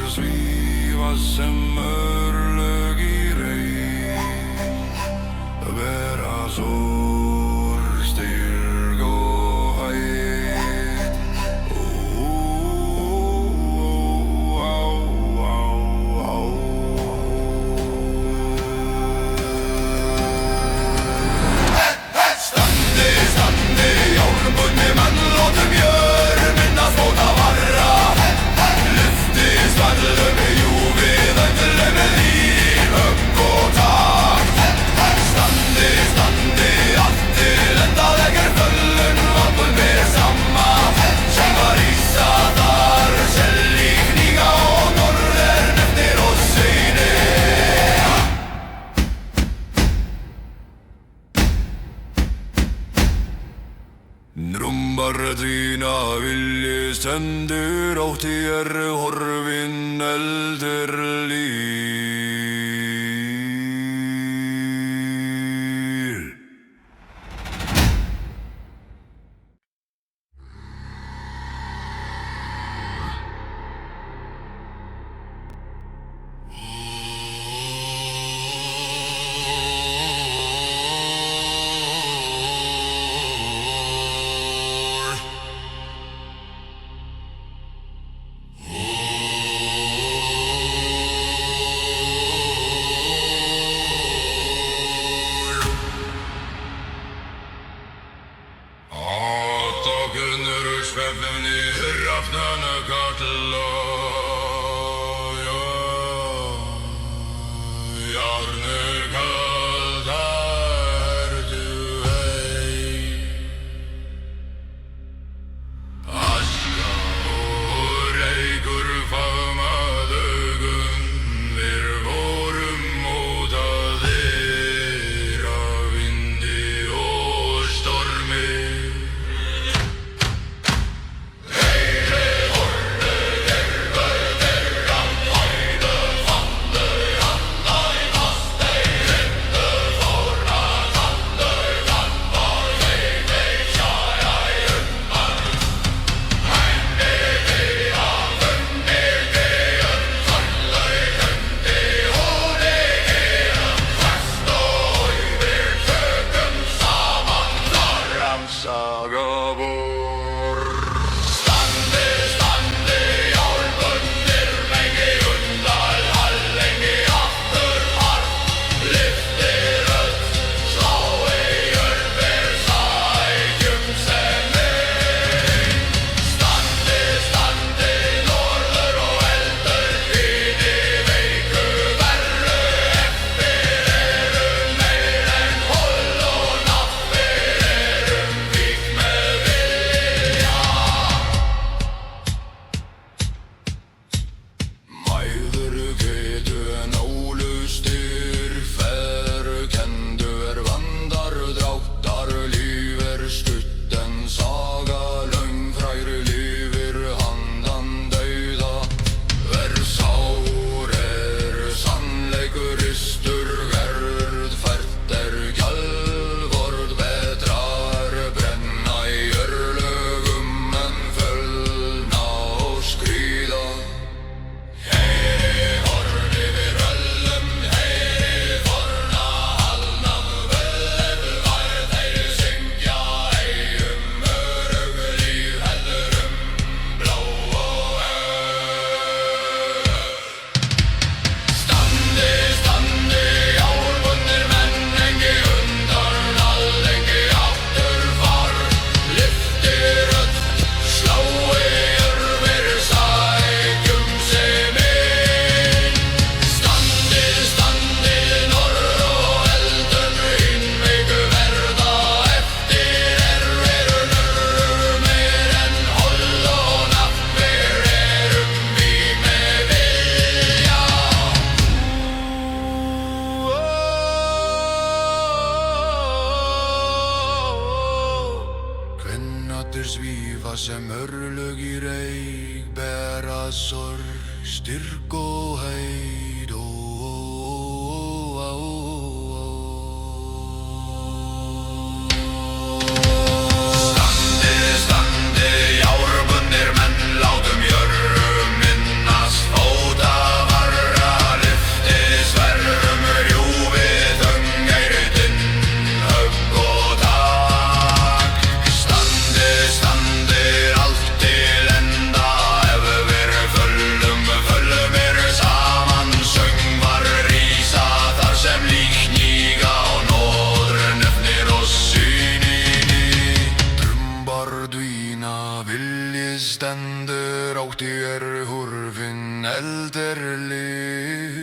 svífa sem örlög í rey, vera sár, styrk og hætt. Standi, standi, járnbundnir menn, látum jörðina fóta varra. Sverðum í júfið, öndurlega með líf, högg og takt. Standi, standi, allt til enda þegar föllun vapun ber samma. Sem var ísa þar, selji, kníga og norðer nefnir og seini. Drumbar dvína vilji stendur, átti horfinn eldur lír. Svefni hrafnana kalla, járnur kaldar du ei. Aska og reykur faðmað augun, við vorum mótaðir af vindi og stormi. Saga vor. Standi, standi, járnbundnir lengi undan, lengi aftur hart. Lyftir öll, slá ei jörðir, sækjum sem ein. Standi, standi, norður og eldur, hvíti veiku verru eftir eru meir en holl og nappir erum vík með vilja. Mæður getu en ólustir, ferkendur vandar dráttar, líf stutt en saga löng, frægri lifir handan dauða. Sár sannleikur ristur, verð fært kjálvorð, betrar brenna í örlögum en fölna og skríða. Heyri horn yfir öllum, heyri forna halnað vöð, var þeir syngja ei örugg líf, heldur blá og Standi, standi, járnbundnir menn, lengi undan, lengi aftur far. Lyftir öll, slá ei jörðir, sækjum sem ein. Standi, standi, norður og eldur, hinn veiku verða eftir eru meir en holl og nappir erum vík með vilja. Kvennatir svífa sem örlög í reyk, bera sorg, styrk og heit. Standi, standi, járnbundnir menn, látum jörð minnast fóta stendur átti horfin eld lið.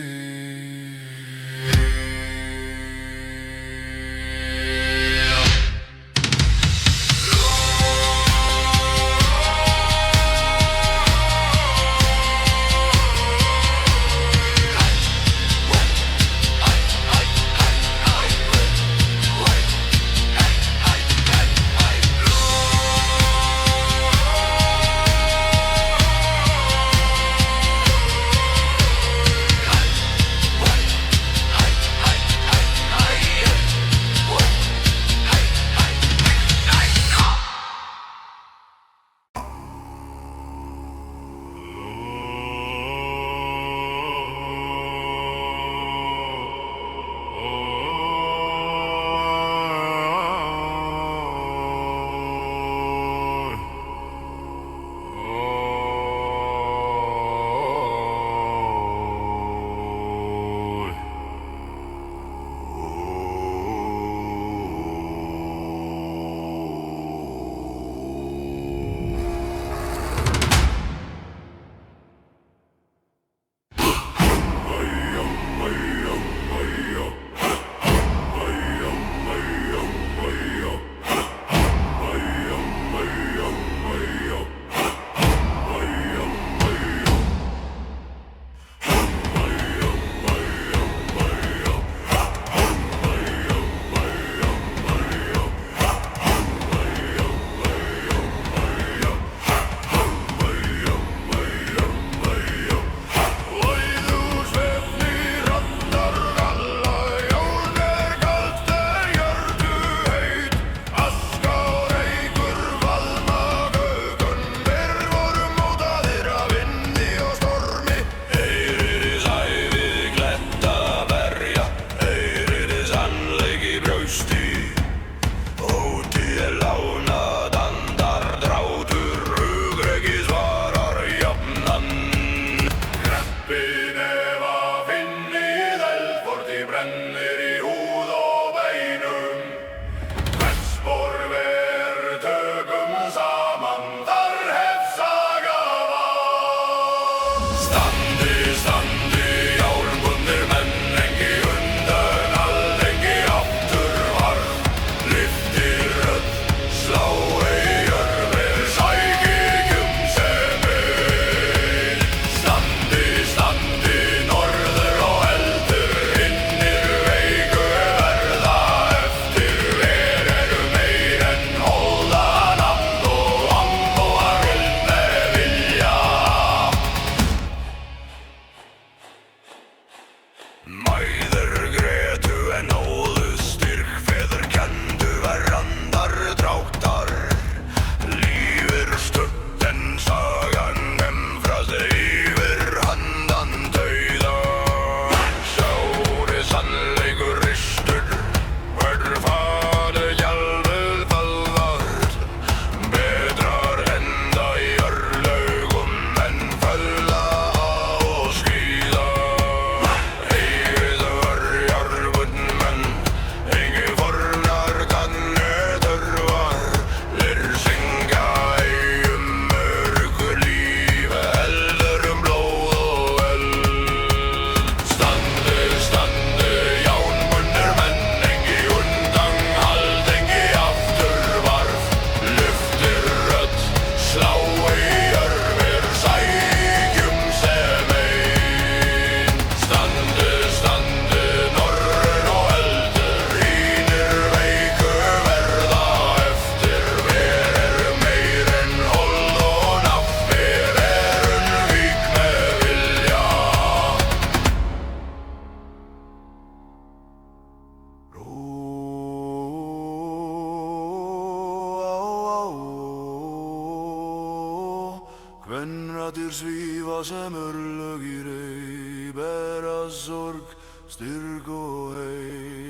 Kvenradir svífa sem örlögir ei, bera sorg, styrk og heit.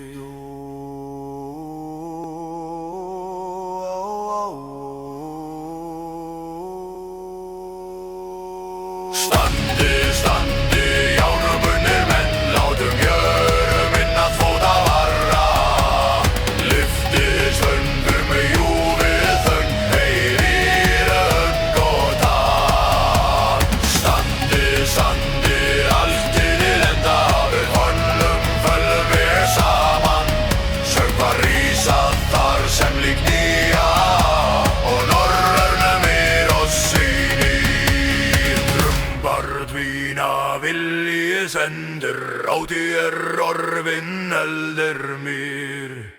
Standi, standi, járnbundnir menn, látum gjörum inn að fóta varra. Lyftið svöngum með júfið þögn, heyrir ögn og tala. stendur, ráti orfinn eldir mér.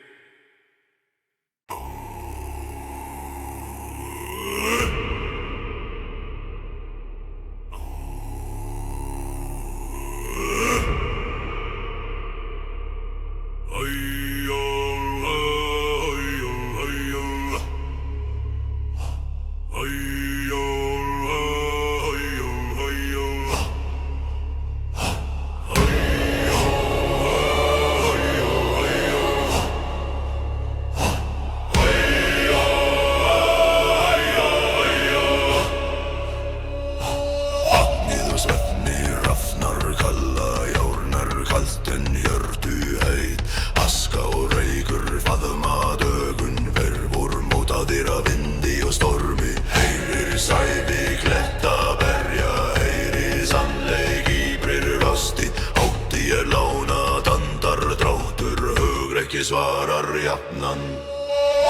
Svarar jafnan.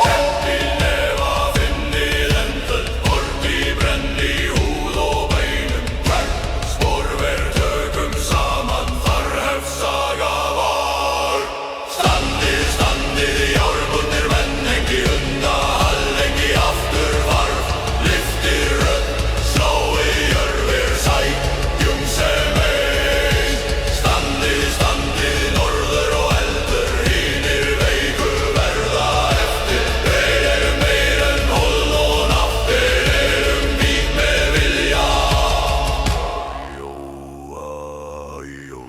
Keppni nefa finnið endöld, borti brenni húð og beinum. Hvern sporver tökum saman, þar hefst saga var. Standið, standið, járnbundnir menn, engi hunda, hall, engi aftur varf. Lyftir rödd, slái jörfir, sækjum sem ein. Standið, standið, norður og eldur, hinir veiku verða eftir. Þeir eru meir en hold og nafnir, erum vík með vilja.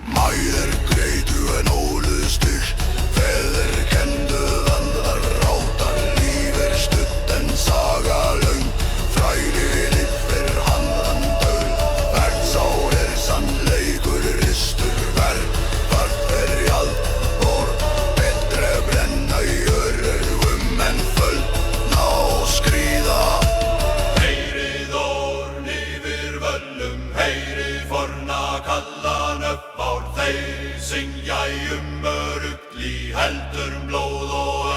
Mæður greitu en óluð styrt, feður kenndu vandar, rátar lífir stutt en saga löng. Þræri liffir handan döl, verðsár sannleikur ristur, verð jald, vor betre brenna í örugum en földna og skríða. Heyrið orn yfir völlum, heyrið forna kalla nöfnár. Þeir syngja í örugli, heldur blóð og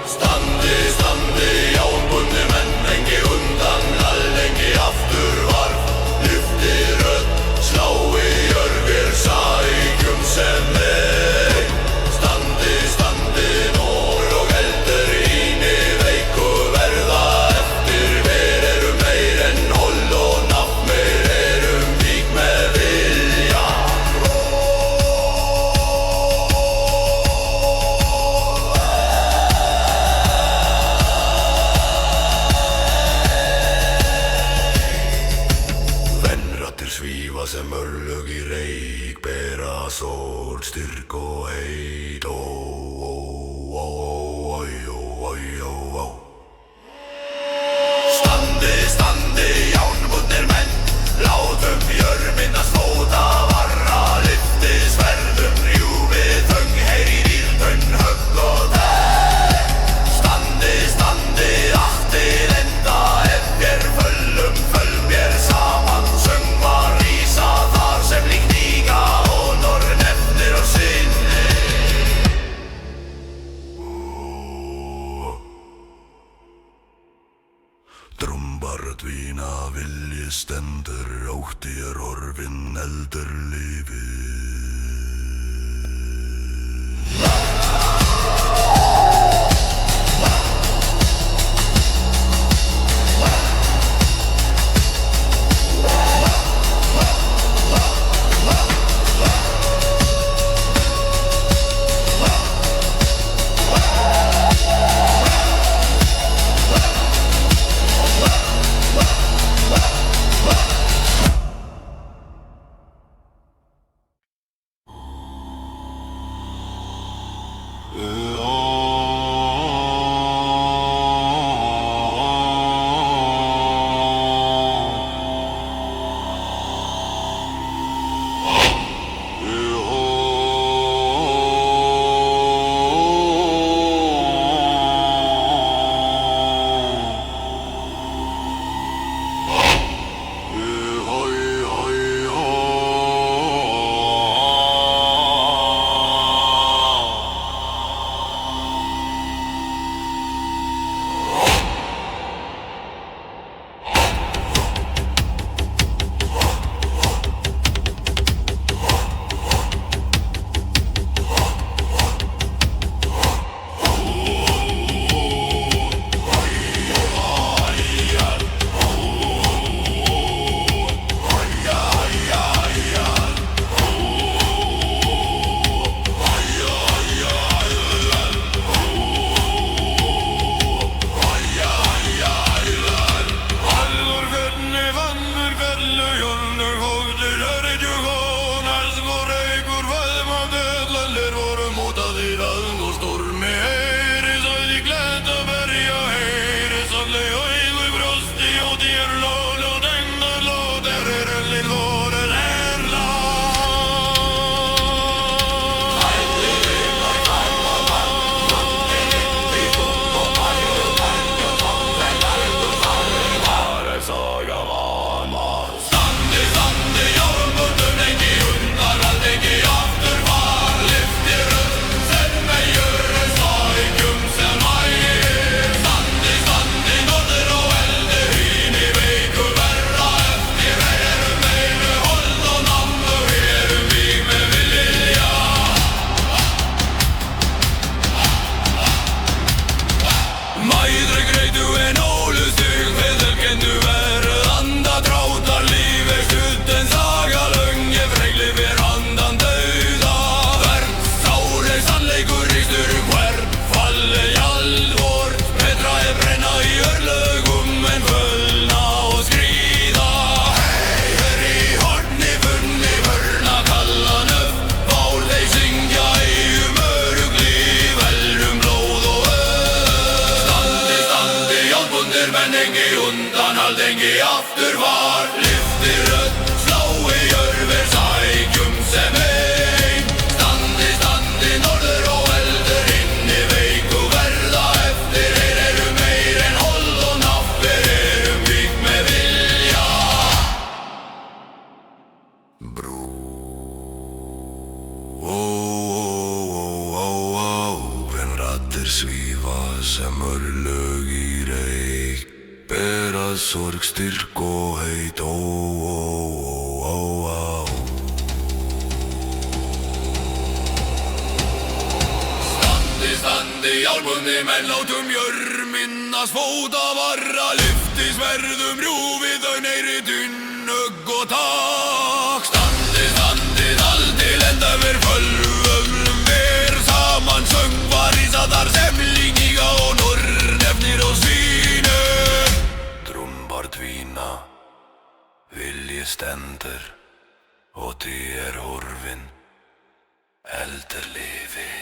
Standi, standi, járnbundnir menn, engi undan, hall, engi aftur varf. Lyftir rödd, slái jörfir, sækjum sem ein. Standi, standi, norður og eldur, hinir veiku verða eftir. Við erum meir en hold og nafnir, erum vík með vilja. Venrattir svífa sem örlög í reik, bera sorg, styrk og heit. Standi, standi, járnbundnir menn, látum jörmina slóta varra. Lyfti sverðum, rjúfið þögn, heyri dýrðun, högg og tær. Standi, standi, aftir enda, ef vér föllum, föll mér saman. Söngvar rísa þar sem líkt líka, honor nefnir og sinni. Drumbar dvína, vilji stendur, ótti orfinn eldur lífið. Alþingi aftur var lyftir rödd, slái jörfir sækjum sem ein. Standi norður og eldur inni veik og verða eftir. Erum meir en hold og nappir, erum vík með vilja. Brú en raddir svífa sem örlög í reik, bera sorg, styrk og heit. Standi álbunni menn látum jörð minnast fóta varra, lyftis verðum rjúfið þau neyri dunnögg og tak. Standi alltil enda ver fölvum ver saman söngvar í þar sem líkinga og norrnefnir og svínu. Drumbar dvína, vilji stendur og því horfin, eldur lifir.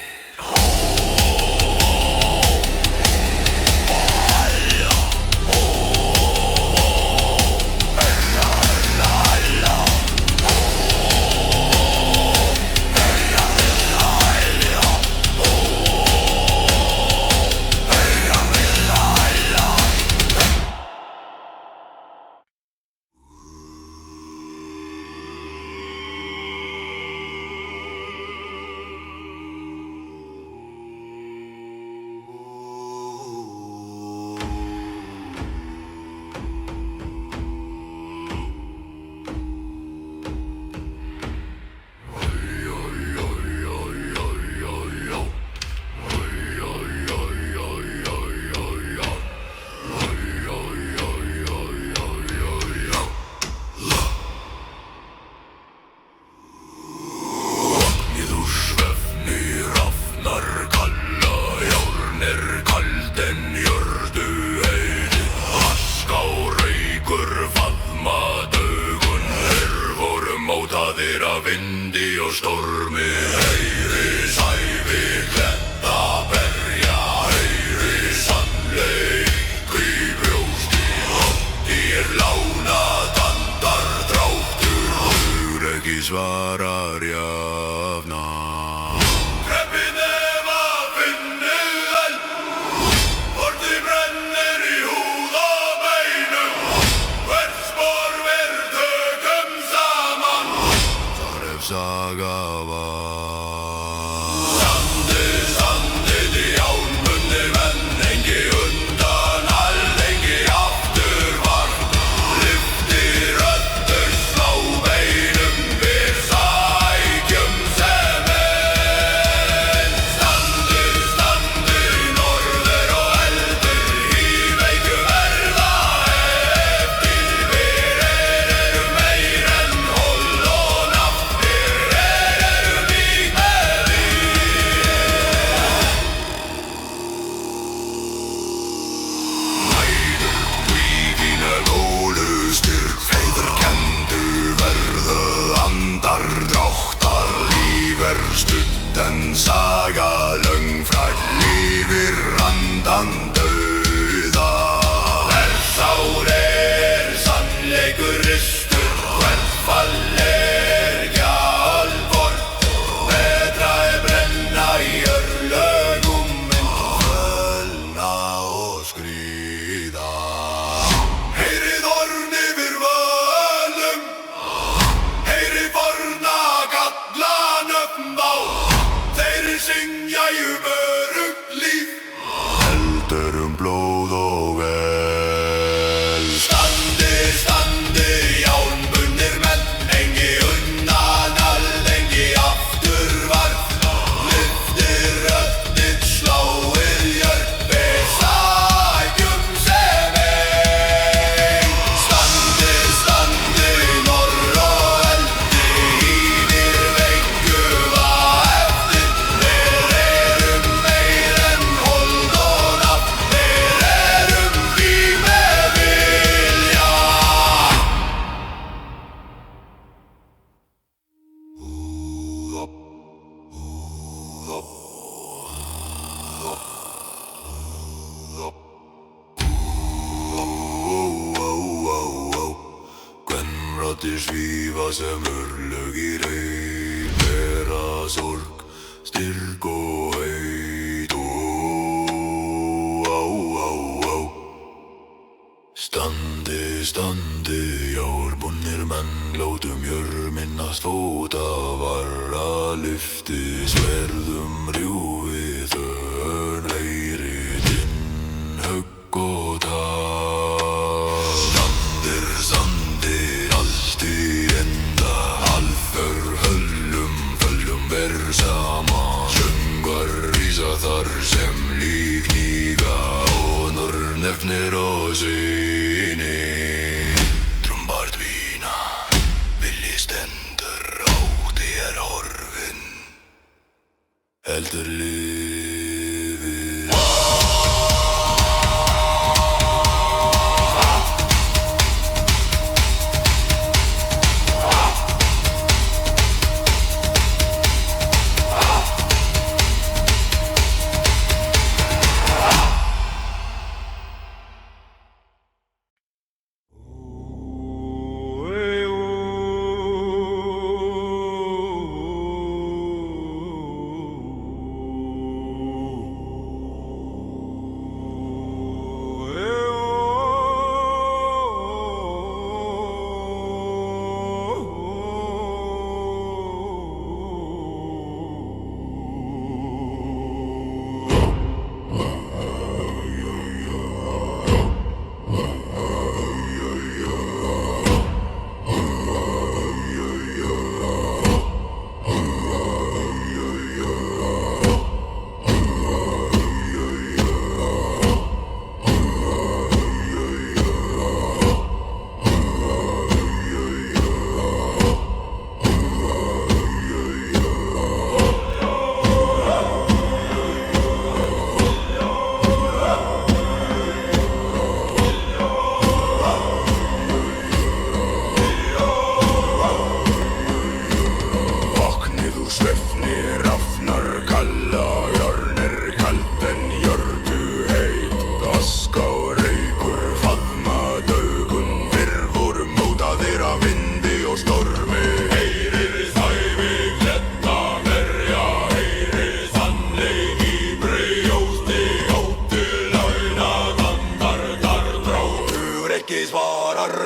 Vindi og stormi, heyri sæfi kletta berja, heyri sannleik í brjósti. Því lánað andar dráttur, ekki svarar jafna. Kreppi nefa finnið eld, vorti brennir í húð og beinum. Hvert spor ver tökum saman, saga var. Standið í álmunni menn, engi undan, alþingi aftur var. Lyfti röddur, slá beinum, við sækjum sem ein. Standið norður og eldur, í veiku verða eftir. Við erum meir en hold og nappir, erum vík með Mæður víkina gólustur, feðurkenndu verðu andar dráttar. Líf stutt en saga löngfræg, lifir andan dauða. Versár sannleikur ristur, hvert fall gjaldvort. Betra brenna í örlögum minn, fölna og skríða. Heyrið orn yfir völum, heyrið forna kalla nöfn á. Þeir syngja öruggt líf, eldur Tumraddir svífa sem örlög í rey, bera sorg, styrk og heit. Standi, standi, járbúnir menn, látum jörð minnast fóta varra lyfti, sverðum rjúfi þörn leiritinn högg og taf. Sandir, sandir, allt í enda, alför höllum, föllum ber saman. Söngvar rísa þar sem lík hníga, honor nefnir og syni. Trumbar dvína, vilji stendur, átti horfin, heldur lifið.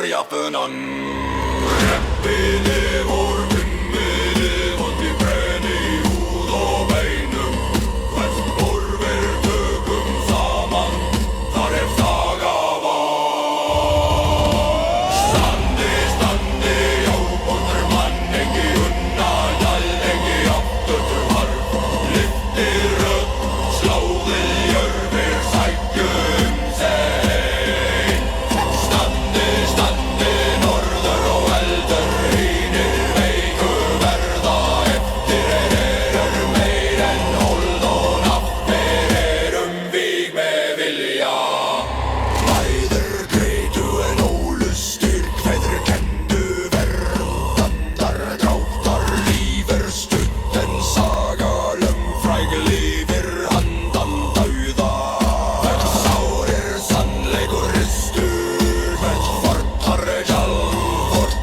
Jafnan Reppið vor kummið Vondi brenni húð og beinum Hvert borver tökum saman Þar saga var Standi, standi, jábóndur manningi Unna, jallengi, aftur harf Lyfti rödd, sláðið jörfir Sækjum sein Standi, standi, norður og eldur Hínir veiku verða eftir erum meir en hold og nafnir víg með vilja Mæður greitu en ólu styrk Feður kendu verðandar dráttar Lífur stutt en saga löngfræg Lifir handan dauða Hvert sárir sannleikur ristur Hvert fortar sjálfvort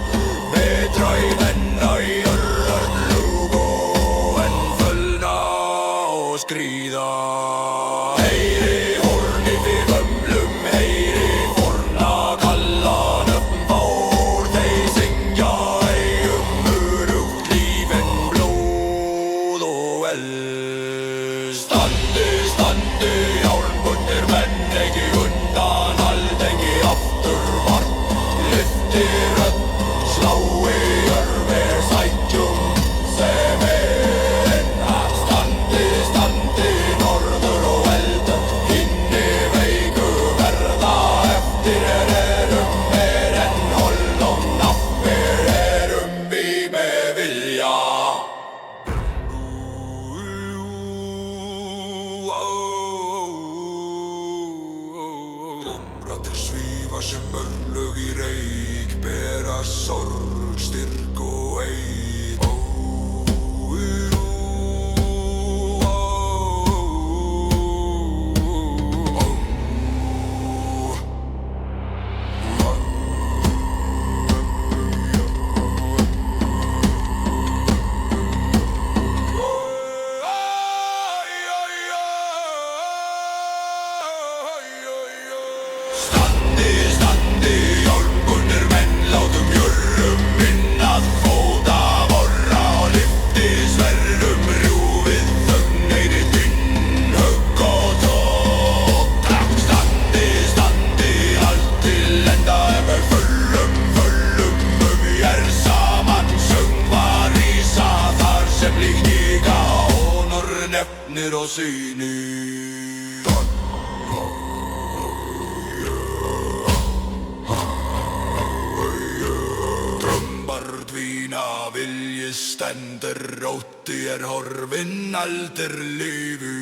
Betra í venna í örrörn lúgó En fölna og skríða Heyri horni fyrir gömlum Heyri forna kalla nöfn bár Þeir syngja munugt líf en blóð og eld Standi, standi, járnbundnir menn Ekki undan, aldengi aftur vart Lyfti rödd, slái jörfir Sækjum sem Standi, standi, norður og eldur Hinni veiku verða eftir erum meir en hold og nafnir víg með vilja Tumraddir svífa sem örlög í reik Bera sorg, styrk og heit allir á síni. Drömmar dvína, vilji stendur, ótti horfinn, aldir lifu.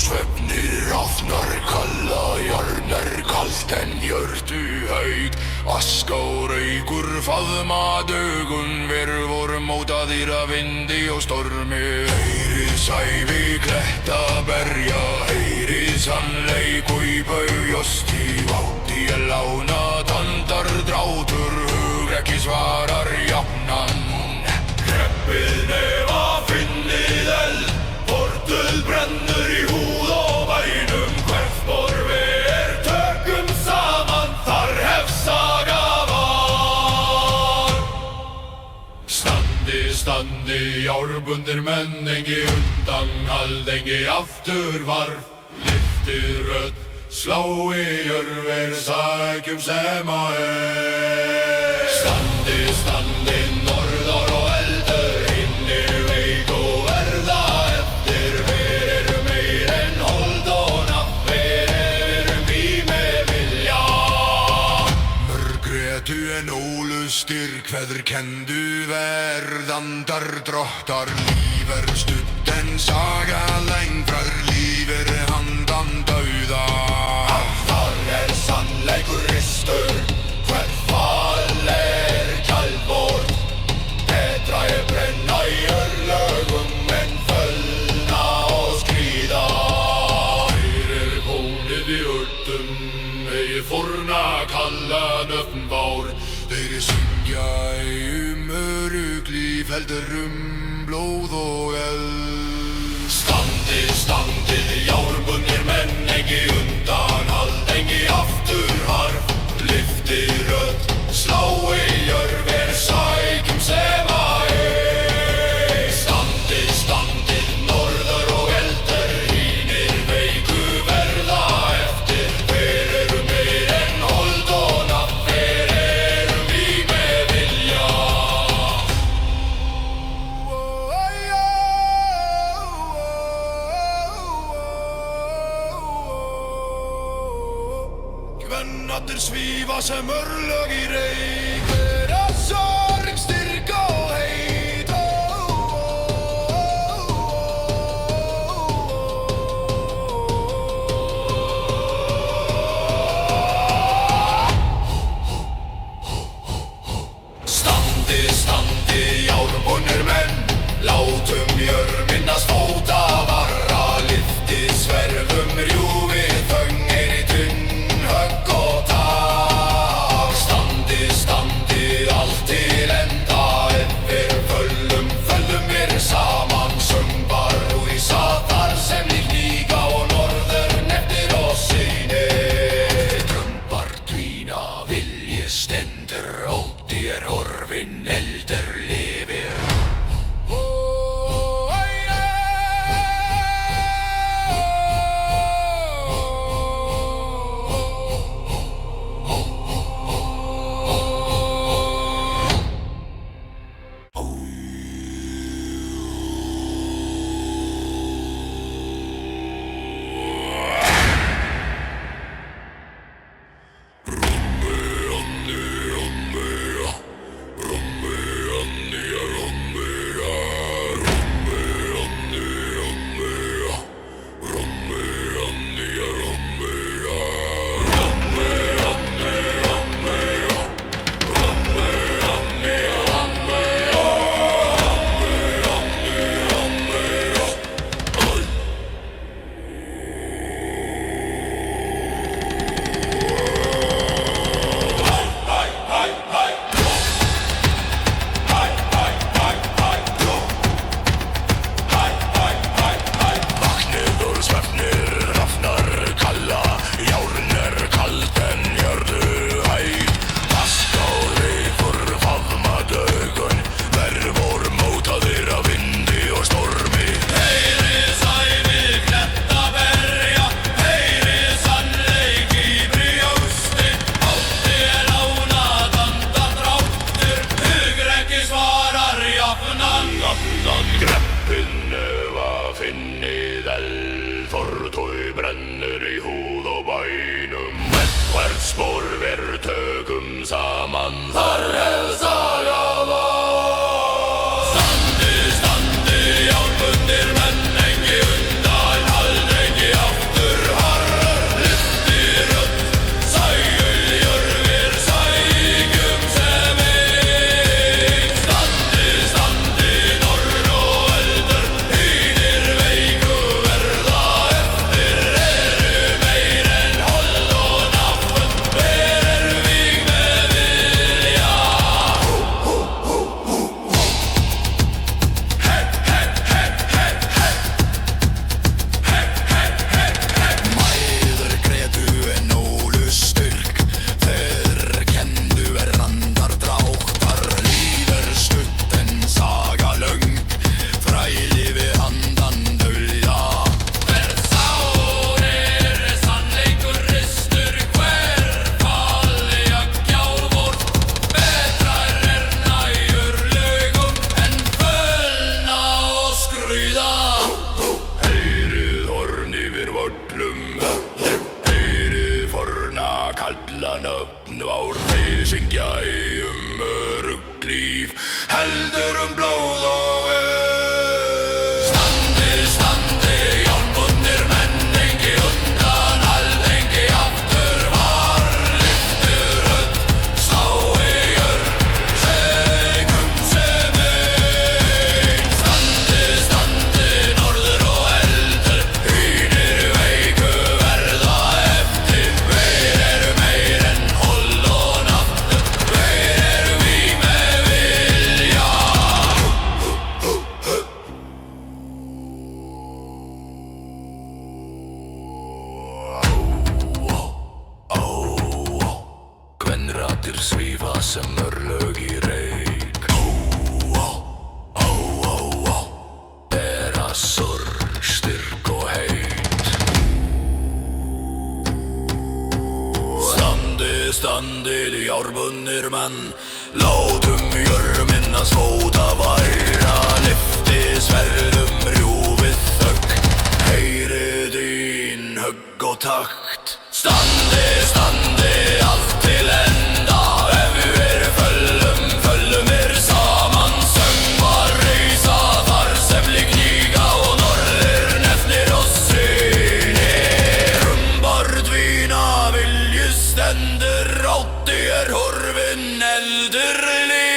Svefnir afnar kalla, jarnar kalt en hjörtu haug. Aska og raukur faðma dögun, verfur móta dýra vindi og stormi. Heyri sæfi kletta berja, heyri sannleik og í baugjost í vátti lána tandar drátur, hug ekki svarar jafnan. Kreppið nefa, finnið eld, portuð brennur í húð og bænum. Hvert sporfi tökum saman, þar hefst saga var. Standi, standi, járbundir menn, engi undanhald, engi afturvarf. Lyftið rödd, slái jörver, sækjum sem að Standi, standi, norðar og eldur, hinni veik og verða eftir. Við meir en hold og nafn, við í með vilja. Mörgrétu en ólustir, kveður kendu verðandar drottar. Líf stutt en saga lengrar, líf handan dauða. Þar sannleikur ristur, hvert fall kaldbord. Betra brenna í örlögum en fölna og skríða. Þeir komnir í urtum, eigi forna kalla nöfn bár. Þeir syngja örugg líf, heldur blóð og eld. Standi, standi, járbundnir menn, engi undanhald, engi afturharf. Lyfti rödd, slái jörver, sækjum sem að Standi, standi, norðar og eldur, hinir veiku verða eftir. Við meir en hold og nafn, við í með vilja. Kvennarnir svífa sem örlög í reyk, vera sorg, styrk og heit. Standi, standi, járbundnir menn, látum jörð minnast fóta varra. Lyfti sverfum, rjúfi þöngir í tunn, högg og tak. Standi, standi, allt í spórver tökum saman þar hef saga var. Standi, standi, járnbundnir menn, engi undan, aldrei aftur harr. Lyfti rödd, sæjur sækjum sem einn. Standi, standi, norn og eldur, hinir veiku verða eftir. Eru meir en hold og náfun, hver víg með vilja. Mæður grétu en ólu styrk, feður kenndu randar dráttar. Líf stutt en saga löng, fræði við handan dulja. Hver sár sannleikur ristur, hver falja gjávort. Betra nægur lögum en fölna og skruða. Heyrið horn yfir völlum, heyrið forna kalla nöfn vár. Þeir syngja öruggt líf, heldur blóð og Standi, standi, járnbundnir menn, engi undan, alþengi aftur var. Lyftu rödd, sláeyjur, segum sem einn. Standi, standi, norður og eldur, hinir veiku verða eftir. Hver meir en hold og náttúr, hver víg með vilja. Kvenratir svífa sem örlög í reyk. Bera sorg, styrk og heit. Standi, standið járnbundnir menn, látum jörminna svóta væra. Lyfti sverðum rjúfið þögn, heyrið þín högg og takt. Standi, standi, allt til enda, ef við föllum saman. Söngvar reisa þar sem líkníga og norðir nefnir oss synir. Rumbar dvína, vilji stendur, átti horfin, eldur lifir.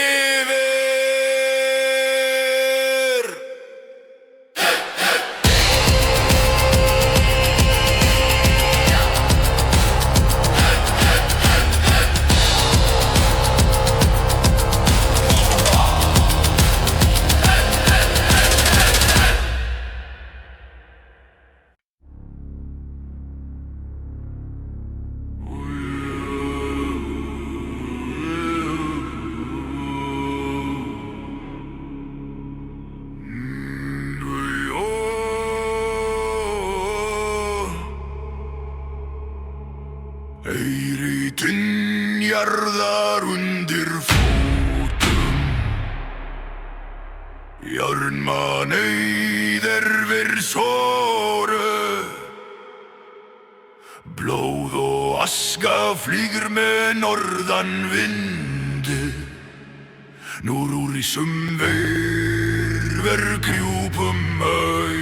Eyrítinn jarðar undir fótum, járnmann eyðir við soru. Blóð og aska flýgur með norðan vindi. Núr úr í sumver krjúpum au.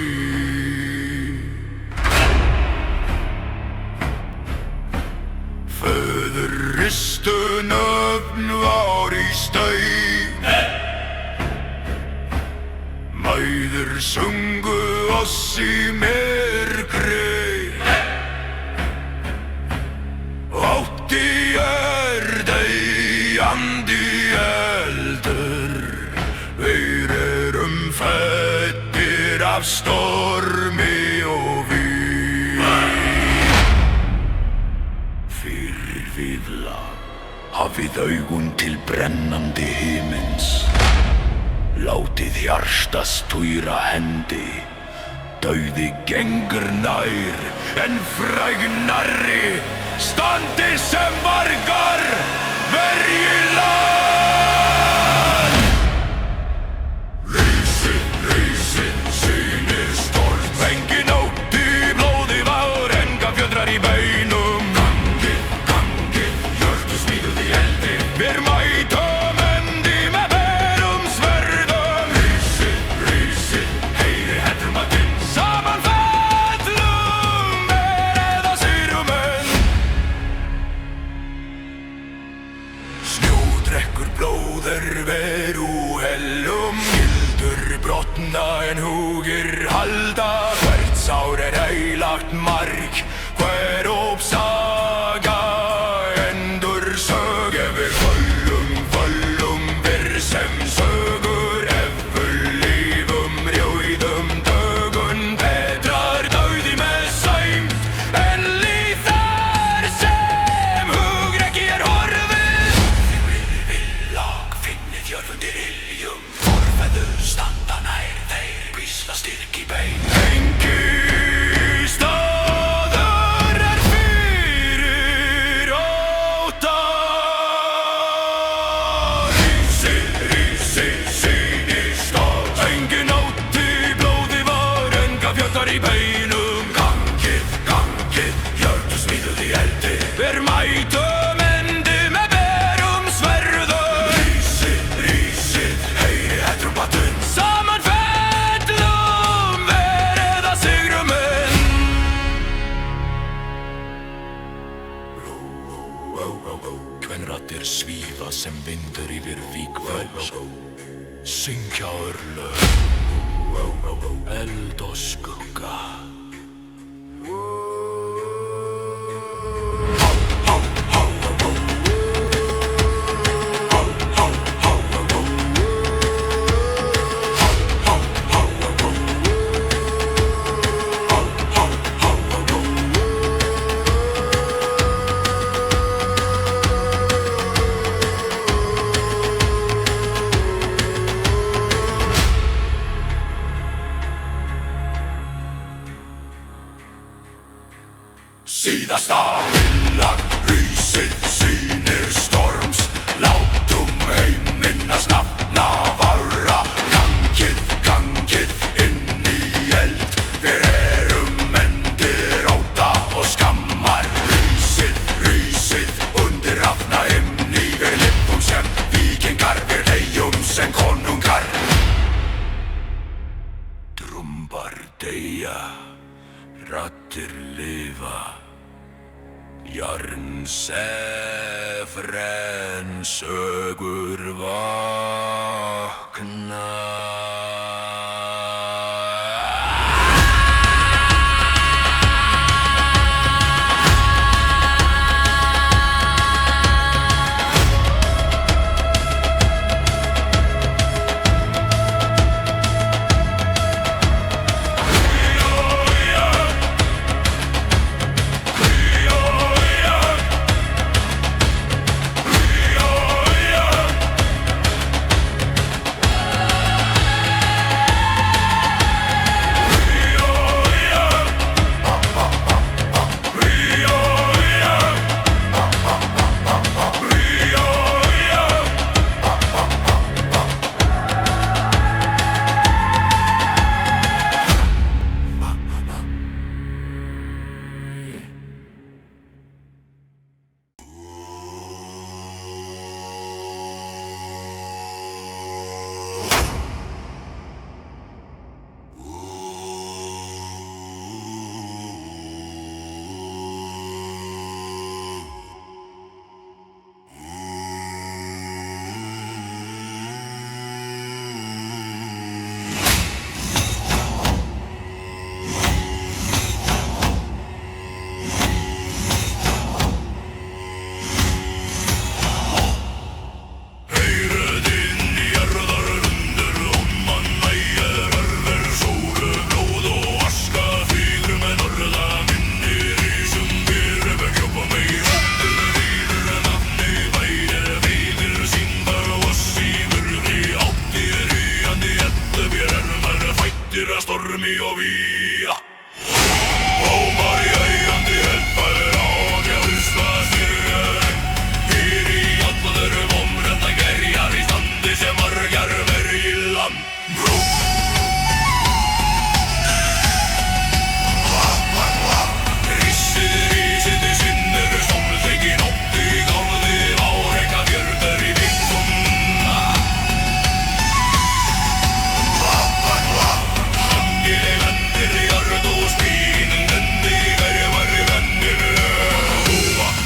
Föður ristu nöfn var í staug. Mæður sungu oss í myrkri. Átti deyjandi eldur, við erum fæddir af stormi og víg. Fyrir viðlag hafið augun til brennandi himins. Látið hjarta stúra hendi, dauði gengur nær en fræg nærri. Standi sem vargar, verji land. Rísin, sýnir storm, engin ótt í blóði var, enga fjöldrar í beinum. Gangi, Leggur blóður veru hellum Gildur brotna en hugir halda Hvert sár heilagt mark Hver uppsaga endur sög Við föllum við sem sögur Efur lífum rjóðum dögun Bedrar dauði með sæmt En líðar sem hugrekki horfið Villag finnið jörð undir iljum Forfeður standa nær þeir Bísla styrk í bein Engi í beinum Gangið, hjörtu smíðuð í eldi Við mætum endi með berum sverðum Rísið, heyri hetrumbatun Saman fellum verið að sigrum Kvenraddir svífa sem vindur yfir víkvöld Syngja örlög Eld og skugga Síðasta villag rísið sýnir storms Látum heiminnast nafna varra Gangið inn í eld Við erum endir óta og skammar Rísið undir rafna himni Við lifum sem víkingar Við deyjum sem konungar Drumbar deyja Raddir lifa Jarn sefren sögur vakna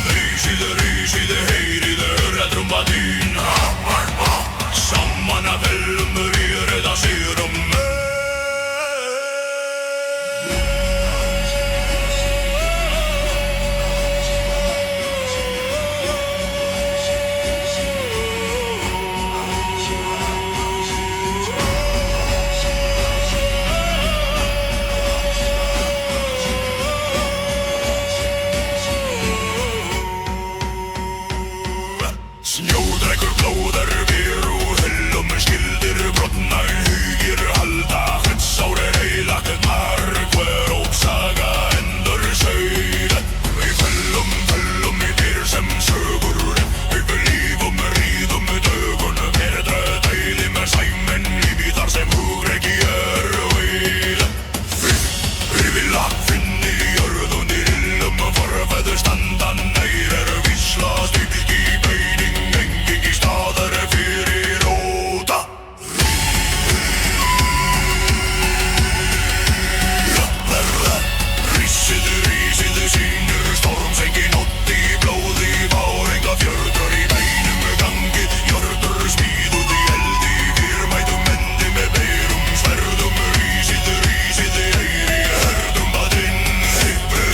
Rísið, heyrið, hörra trúmba dýna Snjódrekkur blóðar veru Hellum skildir brotna hugir halda Hretsár heilagt margver og saga endur sögð Við föllum í dyr sem sögur Við lífum ríðum dögun Verðra dæli með sæmen lífi þar sem hugreki vil Við vilja finni jörðunir illum forfæðu standa nær vísla stýp í beining Engin í staðar fyrir óta Rísið sínur stormsengi nótt í blóði Várenga fjörður í beinum gangið Jörður smíðuð í eldi Fyrrmætum endi með beirum sverðum Rísið eyri hörðum að inn Hippu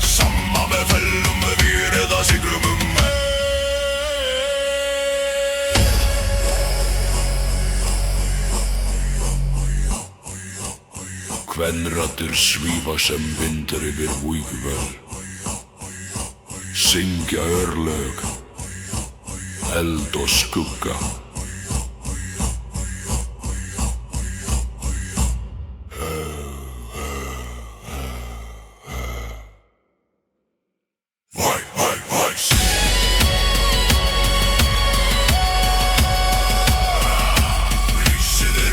Samma með fellum við eða sigrum Kvenraddir svífa sem vindur yfir vígvöll Syngja örlög, eld og skugga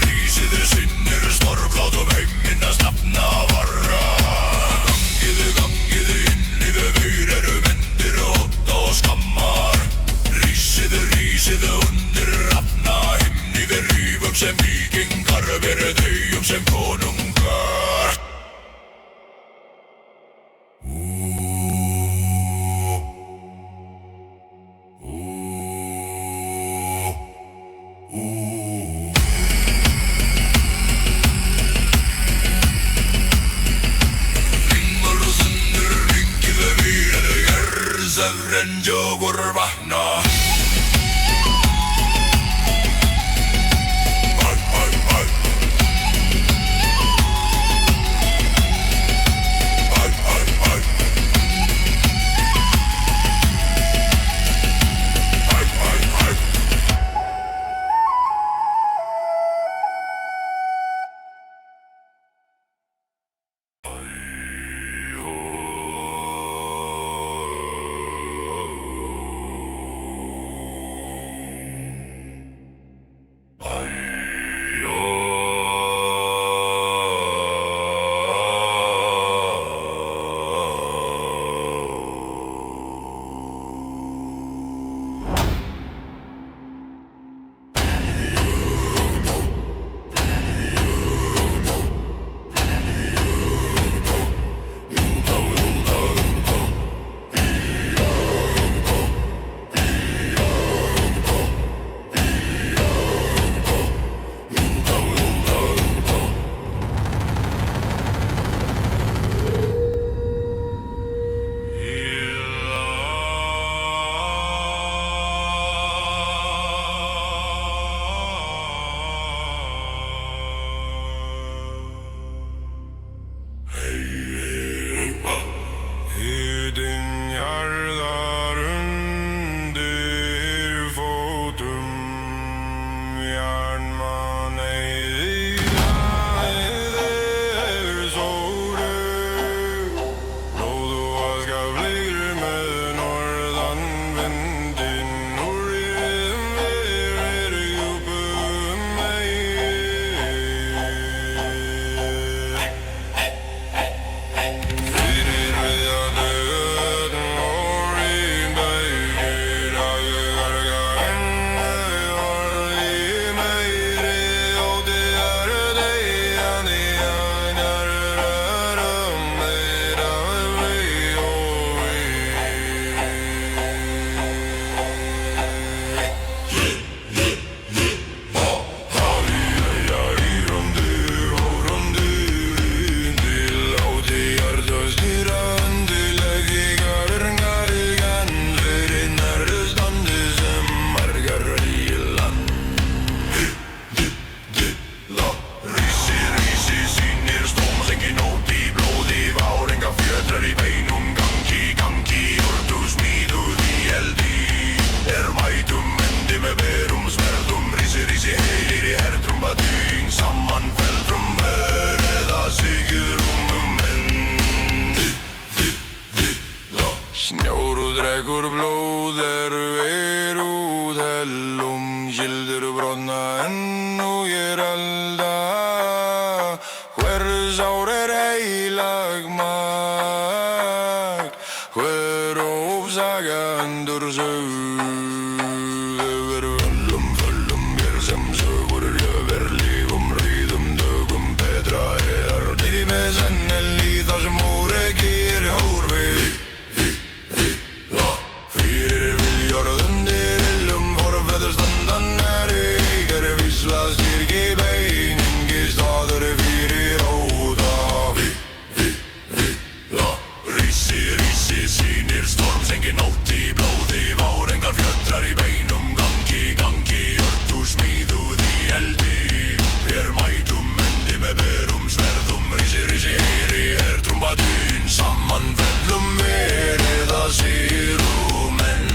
Rísið sinnir stormlátum heiminnas nafna varra Gangið inn í þau vendir ótta og skammar Rísið undir rafna himni við rífum sem víkingar verið þegjum sem konungar Söfren jogur vakna Yfir völlum mér sem sögur Jöfir lífum, ríðum, dögum Betra tími senn þar sem órekki hórfi Fyrir viljörðundir illum forfeður standan vísla styrki bein Engi staður fyrir óta Rísi sýnir storms engin nótt í blóði vár engar fjöldrar í beinum gangi jörtu smíðuð í eldi Hér mætum endi með berum sverðum Rísi heyri trúmbatinn saman fellum verið að sýrum enn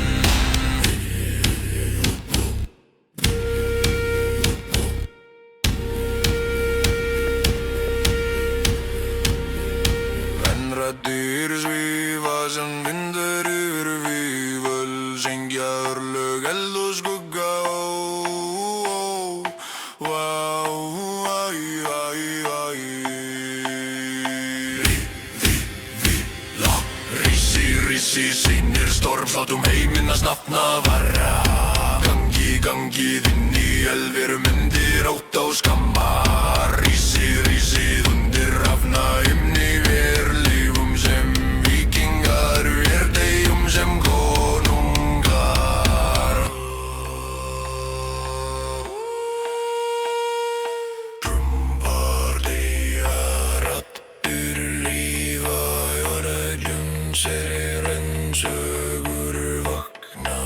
Raddir svífa sem vindur yfir víföl Syngja örlög, eld og skugga Rísi sýnir storms látum heiminn að snafna varra Gangið inn í elveru myndir átt á skammar Rísi undir rafna himni ver lífum sem víkingar ver deyjum sem konungar Trumpar deyja raddir lífa Jörgjum sér en sögur vakna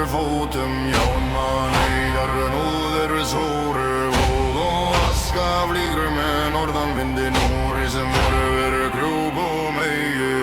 fótum Jónman eigar núður sóru og aska flýgur með norðan vindi núri sem voru krjúb og megi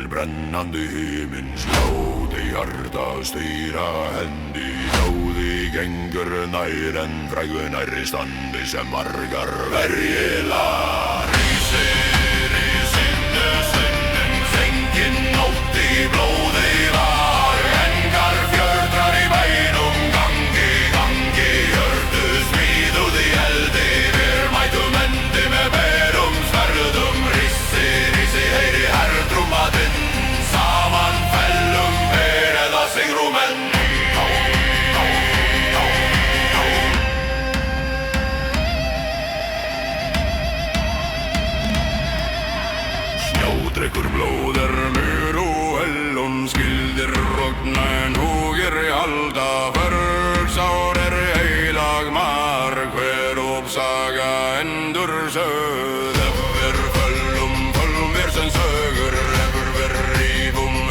brennandi himins ljóði hjarta stýra hendi Ljóði gengur nær en frægu nærri standi sem margar verjela Rísi sinnin fengin nótt í blóði var Engar fjöldrar í bænum gangi hjörtu smíðuð í eldi Við mætum endi með berum sverðum Rísi heyri hertrúmbatinn Saman fellum verið að sigrum enn Snjódrykkur blóðir mur og hellun Skildir rogna en húgir í halda Förgsár heilag marg Hver uppsaga endur söð Eftir föllum við sem sögur Eftir við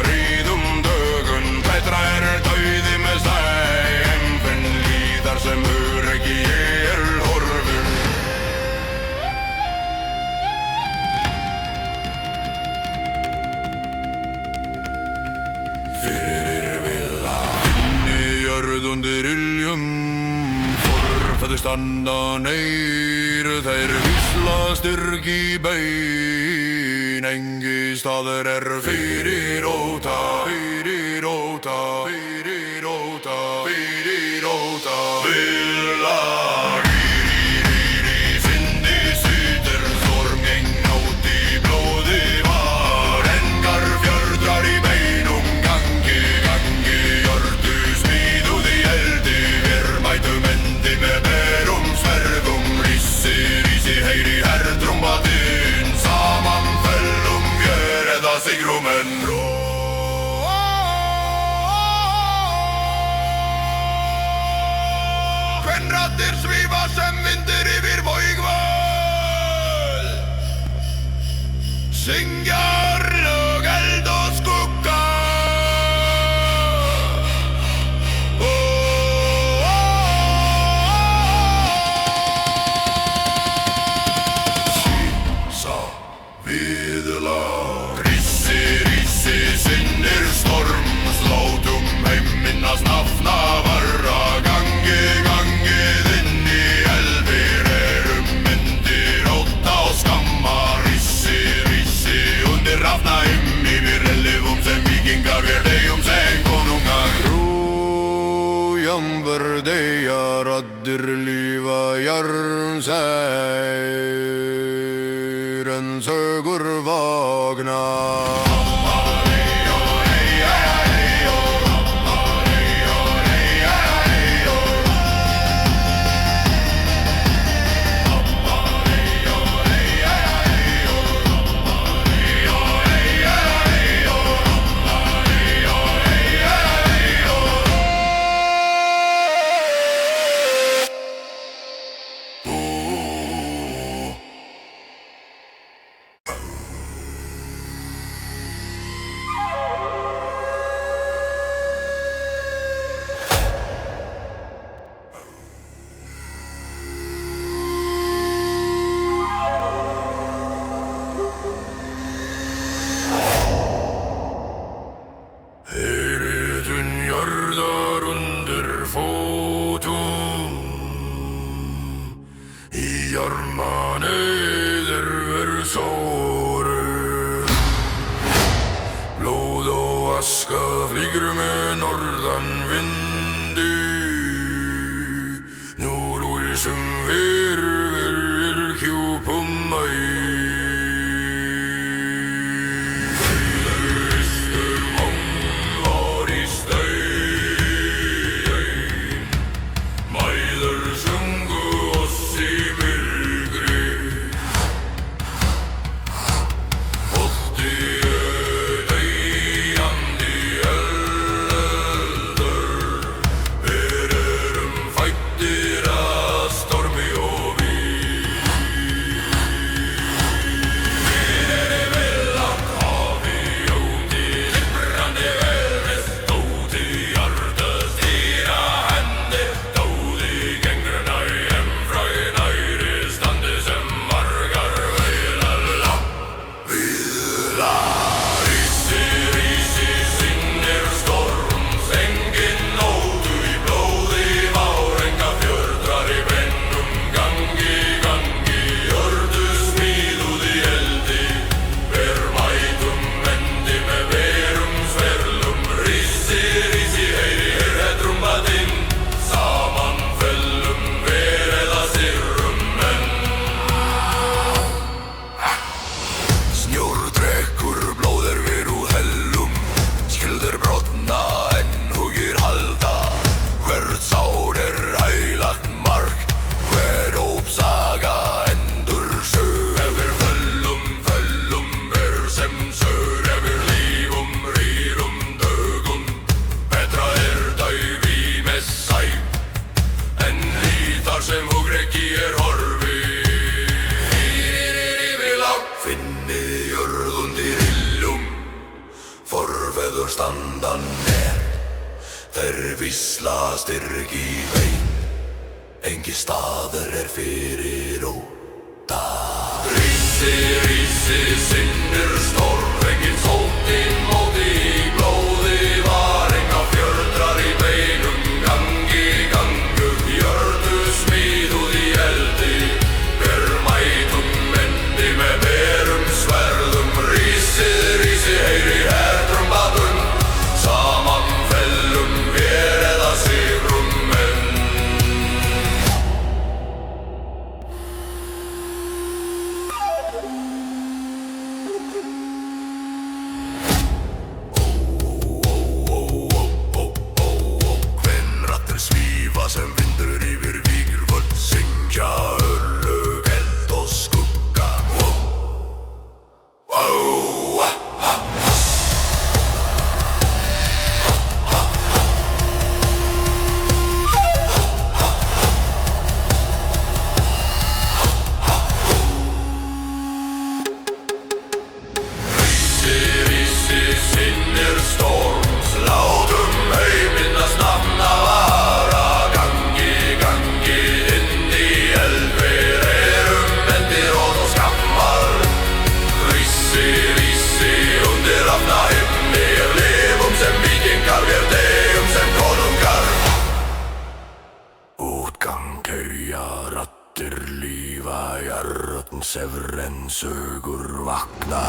ríðum dögun Betra dauði með sæm Finn líðar sem öryggi horfur Fyrir vila Inni jörð undir iljum Forfæðu standa neyr Þeir vísla styrk í bein Engi staður fyrir óta Vila Fyndi syter storm geng átt í blóði var Engar fjöldrar í beinum gangi jörtu smíðuð í eldi Við mætum endi með berum sverðum Rísi heyri herrtrúmbatinn, saman föllum fjör eða sigrumenn. Kvenraddir svífa sem vindur yfir Voigvöll, syngjar lög, eld og skugga. Sísa viðlag, rissi, rissi, sinnir storms, látum heimminna snafna varra. Gangi, gangið inn í elfir, erum myndir ótta og skamma. Rissi, rissi, undir rafnaim, yfir elifum sem vikingar, við deyjum sem konungar. Rújambur deyja, raddir lífa jarnsær, en sögur vagna. Heyriðun jarðar undir fótum, í arma neyðir sóru. Blóð og aska flýgur með norðan vindi, nú lúsum virðir hjúpum mæ. Standan þeir vísla styrk í vein, engi staður fyrir óta. Rísi, rísi, sinnur storm, engin sóttin móti í blóði var, enga fjöldrar í beinum, gangi, gangu, jörðu smíðuð í eldi, ber mætum endi með berum sverðum. Rísi, rísi, heyri hertrúmbatinn, saman fellum vér eða sigrum menn. börn sefren sögur vakna.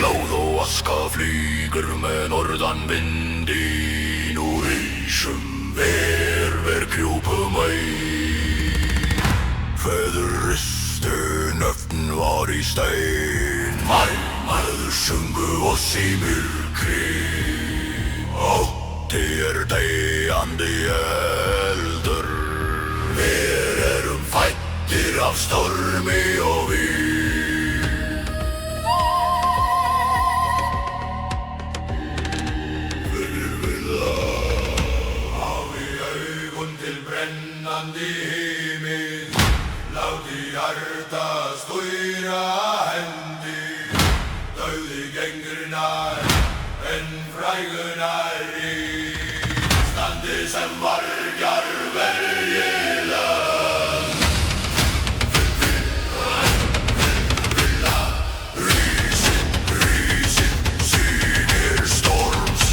Blóð og aska flýgur með norðan vindin úr ísum ver krjúpum ei. Föður ristu nöfn var í stein, mælmaður sungu oss í myrkri. Ótti deyjandi eldur, við erum fæddir af stormi og vín. Himinn, láti hjarta stúra hendi, dauði gengur nær en frægur nærri, standi sem vargar verji lönd. Rísið, sýnir storms,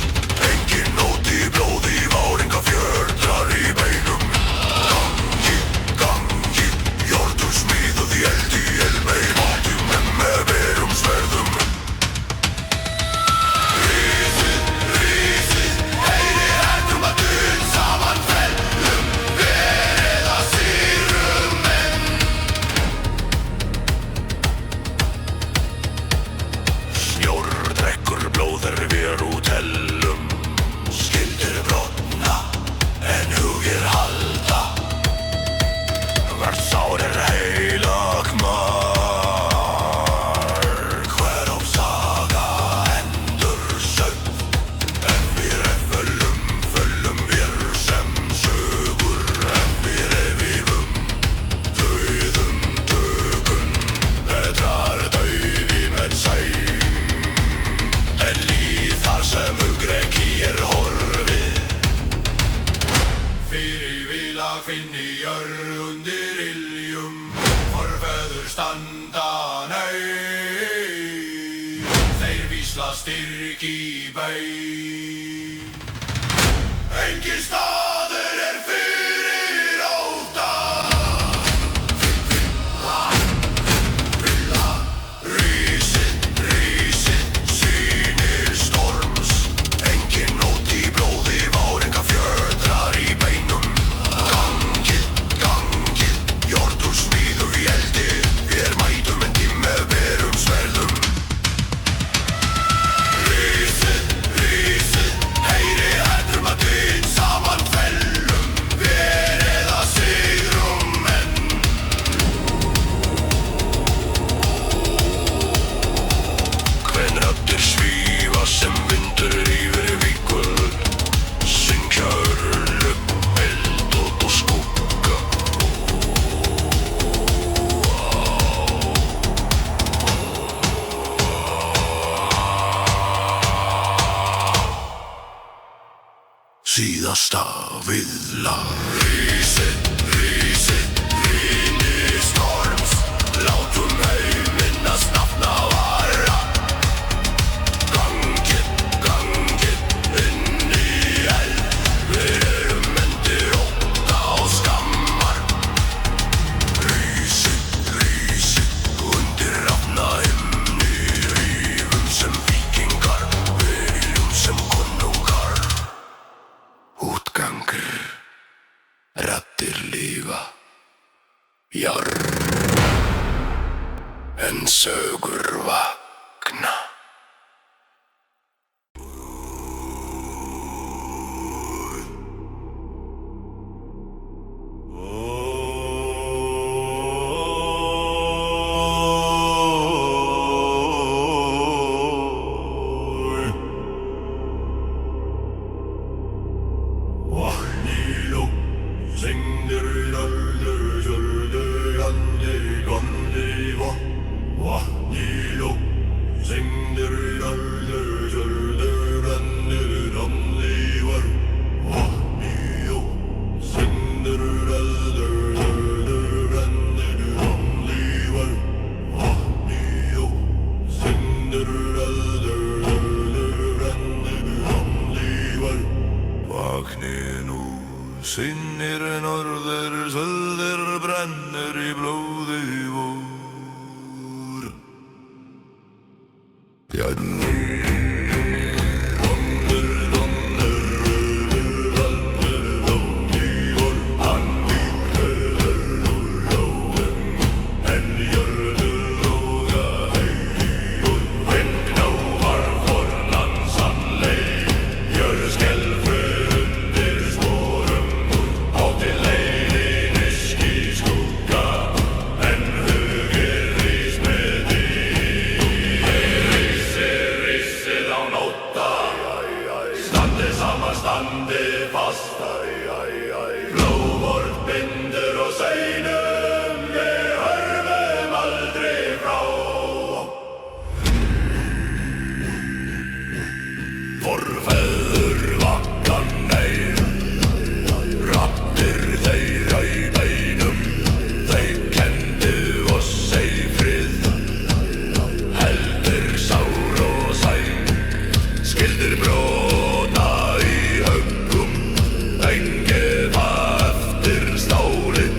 engin nót í blóði, váringa fjöldrar í beinum. Smíðuð í eldi, elmei mátum en með berum sverðum. Rísið, heyri hættum að dun saman fellum, verið að sigrum menn. Snjór drekkur blóð við út hellum, skildir brotna en hugir halda. Hvert sár heilag mark, hver saga endur sögð, en við föllum við sem sögur, en við revifum, dauðum tökum, betrar dauði með sæm, en líð þar sem hugreki horfið. Fyrir vilag finn í jörð undir iljum, forfeður standa nei, þeir vísla styrk í bein. Engin staður fyrir ótta. Rísið, sýnir storms, engin nót í blóði, váringa fjöldrar í beinum. Gangið, jórdur smíðuð í eldi, við mætum en með berum sverðum. Rísið, heyri hættum að dun saman fellum, verið að sigrum menn. Hven raddir svífa sem vindur yfir víkur, syngja örlög, eld og skugga. Síðasta viðlag. Rísið, rýnir storms, látum minnast nafna vara. Gangið, inn í eld, við erum endir ótta og skammar. Rísið, undir rafna himni, rífum sem víkingar, viljum sem konungar. Útgangur, raddir lífa, jarr, en sögur vakna. vatni ljóð Syngdur öldur Söldur brennur Lífar vatni ljóð Syngdur öldur Söldur brennur Lífar vatni ljóð Syngdur öldur Söldur brennur Lífar Vakni nú Sinnir norður, söldur brennur í blóði vor Bjarni Vondur, vondur, rauður, aldur, blóði vor Hann líkleður úr ráðum En jörður loga heigur Vind á varfornan sannleik Jörð skelfur undir sporum Átti leiðin iski skugga En hugir rís með því Rissið á nótta Standi saman, standi fast Blóðvort bindur og seinum Við hörfum aldrei frá Forfeður vakkan neyr Rattir þeirra í beinum Þeir kendu oss ei frið Heldur sár og sæm Skildir brota í höggum Engefa eftir stálið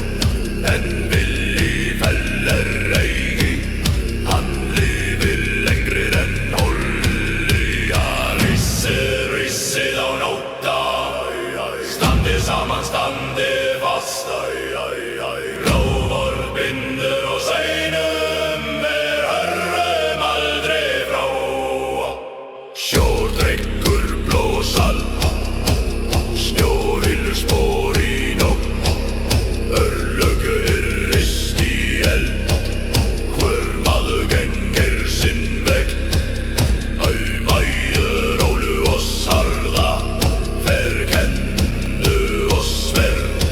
En vilji feller eigi Hann lifir lengri en holja Rissið á nótta Standi saman, standi fast Blóðvort bindur og seinum Við hörfum aldrei frá Sjódrykkur blósal Snjóhylur spor í nótt Örlögu rist í eld Hver maður gengir sinn veg Mæður ólu oss harða Fer kennu oss verð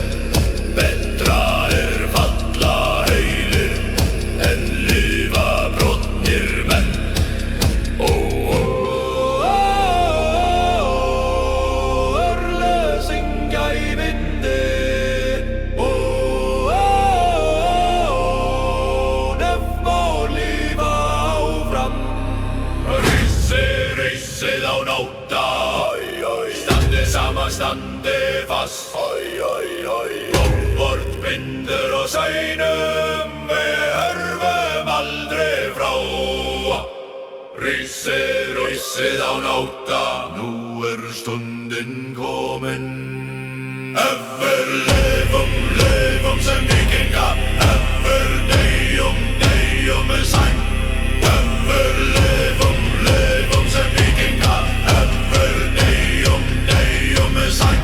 Betra falla heilir En lifa brotnir menn Örlög syngja í vindi Nöfn og lifa áfram Rissið á nótta Standi saman, standi fast Blóðvort bindur og seinum Við hörfum aldrei frá Rissið á nótta Nú stundin komin Ever lifum sem vikinga Ever deyjum með sæng Ever lifum sem vikinga Ever deyjum með sæng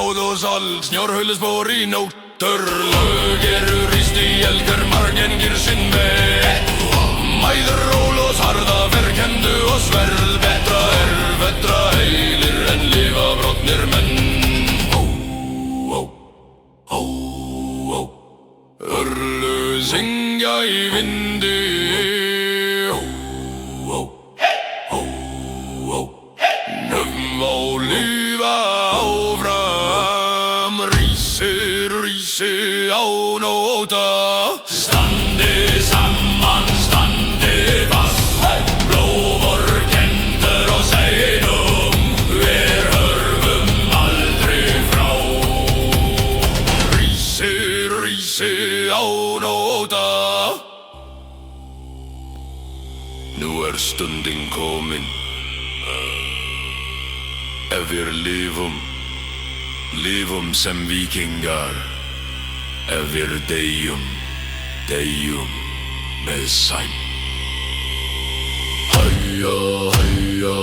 blóð og salt, snjórhaulisbor í nóttur. Lög eru ríst í elgar, margengir sinn með. Mæður rólos harða, verkendu og sverð. Betra heilir en lifa brotnir menn. Örlu syngja í vindi. Og lifa áfram. Rísi á nóta. Standi saman, standi fast, blóðor kendur og seinum, við hörfum aldrei frá. Rísi á nóta. Nú stundin komin. Ef við lifum sem víkingar. Ef við deyjum með sæm. Hæja, hæja